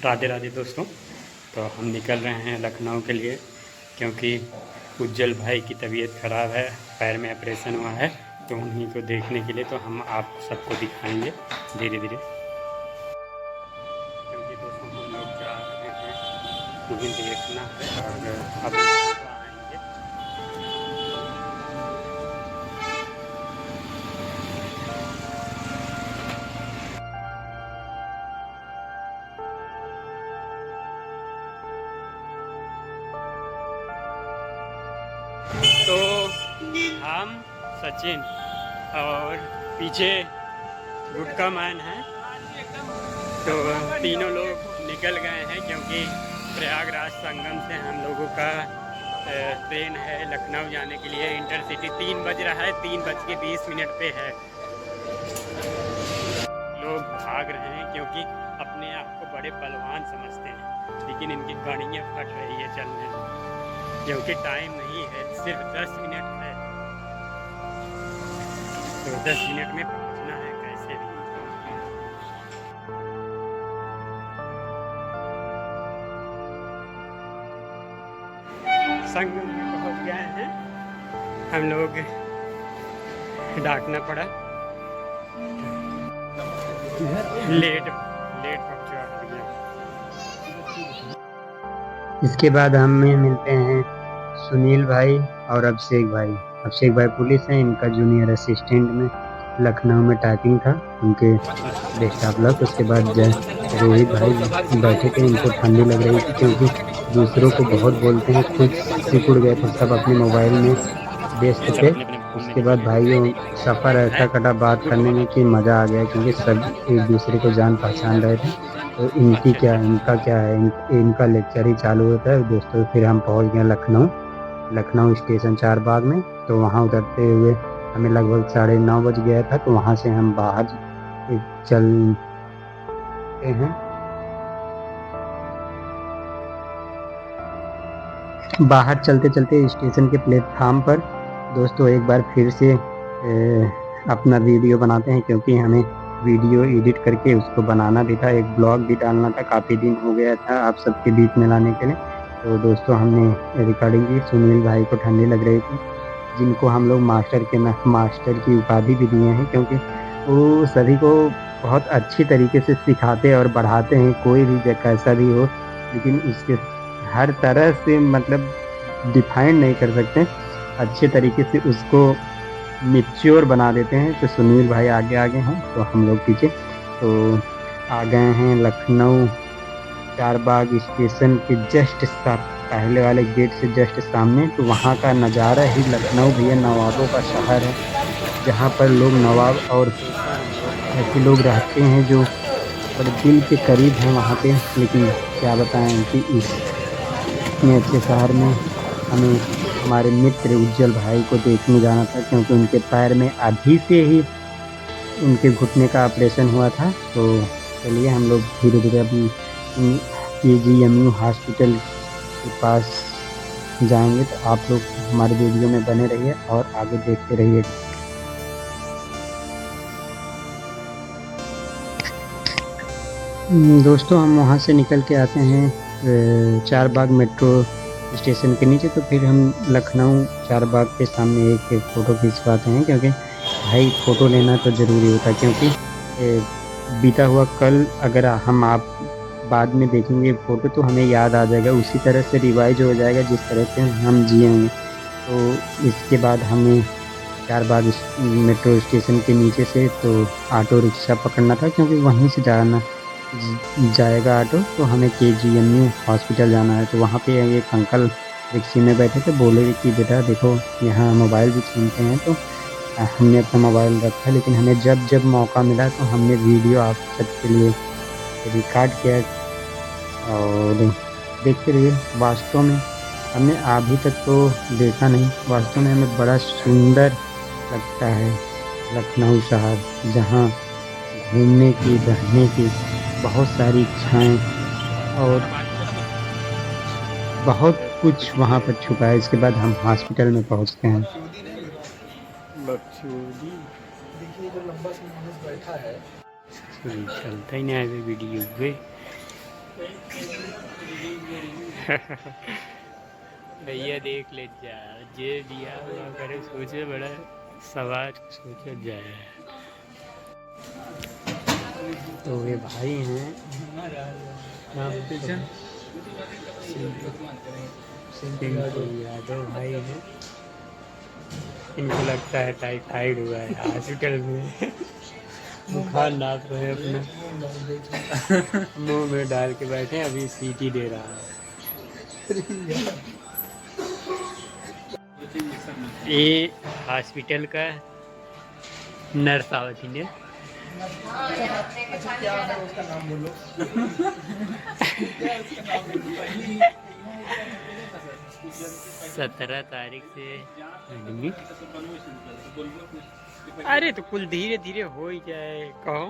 राधे राधे दोस्तों। तो हम निकल रहे हैं लखनऊ के लिए, क्योंकि उज्जवल भाई की तबीयत ख़राब है, पैर में ऑपरेशन हुआ है। तो उन्हीं को देखने के लिए तो हम आप सबको दिखाएंगे धीरे धीरे, क्योंकि दोस्तों हम लोग जा रहे हैं उन्हें देखना है और अब सुबह आएंगे। तो हम सचिन और पीछे गुटका मैन है, तो तीनों लोग निकल गए हैं, क्योंकि प्रयागराज संगम से हम लोगों का ट्रेन है लखनऊ जाने के लिए। इंटरसिटी 3 बज रहा है, 3:20 पे है। लोग भाग रहे हैं क्योंकि अपने आप को बड़े बलवान समझते हैं, लेकिन इनकी गाड़ियाँ फट रही है चलने में, क्योंकि टाइम नहीं है, सिर्फ 10 मिनट है। तो 10 मिनट में पहुंचना है कैसे भी। संगम में पहुंच गए हैं हम लोग, डाकना पड़ा, लेट पहुंचा। इसके बाद हमें मिलते हैं सुनील भाई और अभिषेक भाई। अभिषेक भाई पुलिस हैं, इनका जूनियर असिस्टेंट में लखनऊ में टाइपिंग था, उनके बेस्ट ऑफ लक। उसके बाद रोहित भाई बैठे थे, इनको ठंडी लग रही थी क्योंकि दूसरों को बहुत बोलते हैं, खुद सिकुड़ गए थे, सब अपने मोबाइल में व्यस्त थे। उसके बाद भाइयों सफ़र ऐसा कटा बात करने में कि मज़ा आ गया, क्योंकि सब एक दूसरे को जान पहचान रहे थे। तो इनका क्या है, इनका लेक्चर ही चालू होता है दोस्तों। फिर हम पहुंच गए लखनऊ स्टेशन चार बाग में। तो वहां उतरते हुए हमें लगभग 9:30 बज गया था। तो वहां से हम बाहर चलते हैं। बाहर चलते चलते स्टेशन के प्लेटफार्म पर दोस्तों एक बार फिर से अपना वीडियो बनाते हैं, क्योंकि हमें वीडियो एडिट करके उसको बनाना भी था, एक ब्लॉग भी डालना था। काफ़ी दिन हो गया था आप सबके बीच में लाने के लिए। तो दोस्तों हमने रिकॉर्डिंग की। सुनील भाई को ठंडी लग रही थी, जिनको हम लोग मास्टर की उपाधि भी दिए हैं, क्योंकि वो सभी को बहुत अच्छी तरीके से सिखाते और बढ़ाते हैं, कोई भी कैसा भी हो, लेकिन उसके हर तरह से मतलब डिफाइन नहीं कर सकते, अच्छे तरीके से उसको मैच्योर बना देते हैं। तो सुनील भाई आगे हैं, तो हम लोग पीछे। तो आ गए हैं लखनऊ चारबाग स्टेशन के जस्ट पहले वाले गेट से जस्ट सामने। तो वहाँ का नज़ारा ही लखनऊ भैया नवाबों का शहर है, जहाँ पर लोग नवाब और ऐसे लोग रहते हैं जो बड़े दिल के करीब हैं वहाँ पे। लेकिन क्या बताएं कि इतने अच्छे शहर में हमें हमारे मित्र उज्जवल भाई को देखने जाना था, क्योंकि उनके पैर में अभी से ही उनके घुटने का ऑपरेशन हुआ था। तो चलिए हम लोग धीरे धीरे अभी KGMU हॉस्पिटल के पास जाएंगे। तो आप लोग हमारे वीडियो में बने रहिए और आगे देखते रहिए। दोस्तों हम वहाँ से निकल के आते हैं चारबाग मेट्रो स्टेशन के नीचे। तो फिर हम लखनऊ चारबाग के सामने एक फ़ोटो खिंचवाते हैं, क्योंकि भाई फ़ोटो लेना तो ज़रूरी होता है, क्योंकि बीता हुआ कल अगर आप बाद में देखेंगे फ़ोटो तो हमें याद आ जाएगा, उसी तरह से रिवाइज हो जाएगा जिस तरह से हम जिएंगे। तो इसके बाद हमें चारबाग मेट्रो स्टेशन के नीचे से तो ऑटो रिक्शा पकड़ना था, क्योंकि वहीं से जाएगा ऑटो। तो हमें KGMU हॉस्पिटल जाना है। तो वहाँ पे एक अंकल रिक्शे में बैठे थे, बोले कि बेटा देखो यहाँ मोबाइल भी छीनते हैं। तो हमने अपना मोबाइल रखा, लेकिन हमें जब मौका मिला तो हमने वीडियो आप सबके लिए रिकॉर्ड किया और देखते रहिए। वास्तव में हमने अभी तक तो देखा नहीं, वास्तव में हमें बड़ा सुंदर लगता है लखनऊ शहर, जहाँ घूमने की रहने की बहुत सारी इच्छाएं और बहुत कुछ वहाँ पर छुपा है। इसके बाद हम हॉस्पिटल में पहुँचते हैं। देखिए जो लंबा सा मानुस बैठा है, चलता ही नहीं है वीडियो पे। भैया देख ले जा, जे दिया हुआ करे सोचे बड़ा सवार सोचा जाए। तो ये भाई हैं यादव भाई हैं, इनको लगता है टाइफाइड हुआ है, हॉस्पिटल में बुखार नाप रहे हैं अपना, मुंह में डाल के बैठे हैं, अभी सीटी दे रहा है। ये हॉस्पिटल का नर्स आवती ने 17 तारीख से एडमिट। अरे तो कुल धीरे धीरे हो ही जाए, कहो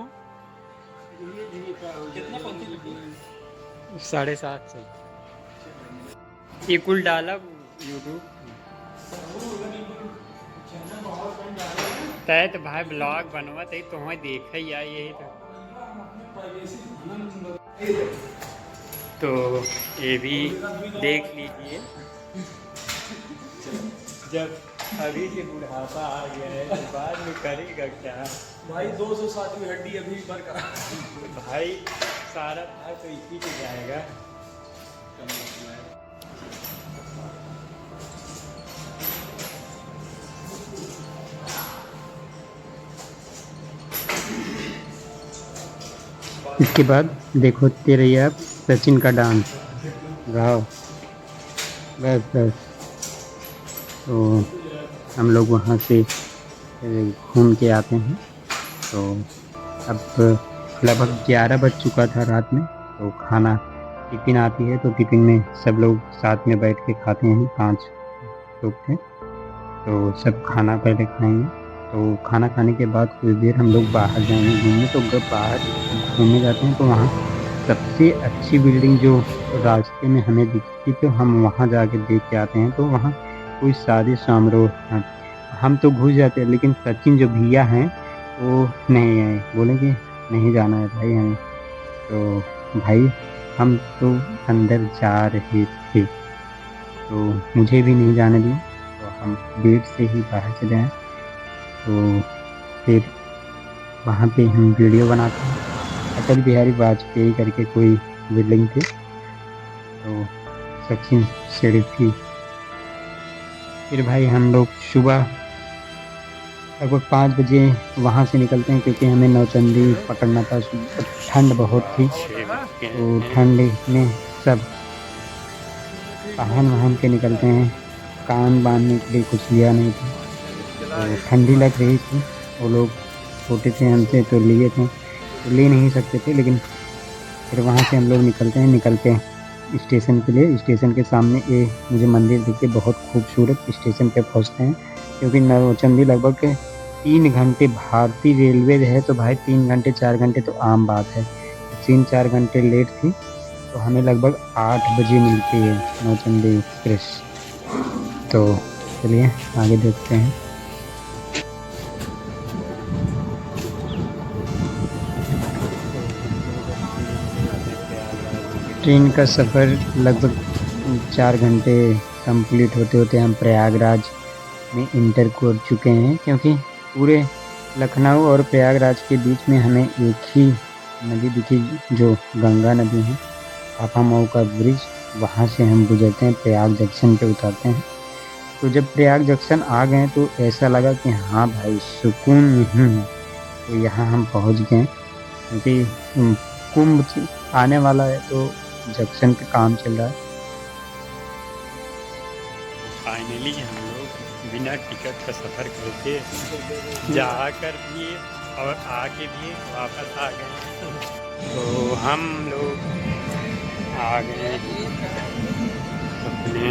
7:30 ये कुल डाला यूट्यूब तय तो भाई ब्लॉग बनवा तय तो वहाँ देख ही आई यही तो ये भी देख लीजिए। जब अभी से बुढ़ापा आ गया है तो बाद में करेगा क्या भाई 207वीं हड्डी अभी बरकरार भाई, सारा था तो इसी पे जाएगा। इसके बाद देखो तेरे आप सचिन का डांस गाओ, बस बस। तो हम लोग वहाँ से घूम के आते हैं। तो अब लगभग 11 बज चुका था रात में। तो खाना टिफ़िन आती है तो टिफ़िन में सब लोग साथ में बैठ के खाते हैं, 5 लोग थे तो सब खाना पहले खाएंगे। तो खाना खाने के बाद कुछ देर हम लोग बाहर जाएंगे घूमने। तो जब बाहर घूमने जाते हैं तो वहाँ सबसे अच्छी बिल्डिंग जो रास्ते में हमें दिखती तो हम वहाँ जाके देख के आते हैं। तो वहाँ कोई शादी समारोह था, हम तो घुस जाते हैं, लेकिन सचिन जो भैया हैं वो नहीं आए, बोले कि नहीं जाना है भाई हमें। तो भाई हम तो अंदर जा रहे थे तो मुझे भी नहीं जाने दिया, तो हम गेट से ही बाहर चले आए। तो फिर वहाँ पे हम वीडियो बनाते हैं। अटल बिहारी वाजपेयी करके कोई बिल्डिंग थी, तो सचिन शरीफ थी। फिर भाई हम लोग सुबह लगभग 5 बजे वहाँ से निकलते हैं क्योंकि हमें नौचंदी पकड़ना था। ठंड बहुत थी तो ठंड में सब पहन के निकलते हैं, कान बांधने के लिए कुछ लिया नहीं था। तो ठंडी लग रही थी, वो लोग छोटे थे हमसे तो लिए थे, तो ले नहीं सकते थे। लेकिन फिर वहाँ से हम लोग निकलते हैं, निकल के स्टेशन के लिए। स्टेशन के सामने ये मुझे मंदिर दिखते, बहुत खूबसूरत। स्टेशन पे पहुँचते हैं क्योंकि नौचंदी लगभग 3 घंटे भारतीय रेलवे है, तो भाई 3 घंटे 4 घंटे तो आम बात है। 3-4 घंटे लेट थी तो हमें लगभग 8 बजे मिलती है नौचंदी एक्सप्रेस। तो चलिए आगे देखते हैं। ट्रेन का सफ़र लगभग 4 घंटे कंप्लीट होते होते हम प्रयागराज में इंटर कर चुके हैं, क्योंकि पूरे लखनऊ और प्रयागराज के बीच में हमें एक ही नदी दिखी जो गंगा नदी है, हाफा मऊ का ब्रिज। वहाँ से हम गुजरते हैं, प्रयाग जंक्शन पे उतरते हैं। तो जब प्रयाग जंक्शन आ गए तो ऐसा लगा कि हाँ भाई सुकून है। तो यहाँ हम पहुँच गए क्योंकि कुंभ आने वाला है, तो जंक्शन पे काम चल रहा है। फाइनली हम लोग बिना टिकट का सफ़र करके जाकर भी और आके भी वापस आ गए। तो हम लोग आ गए अपने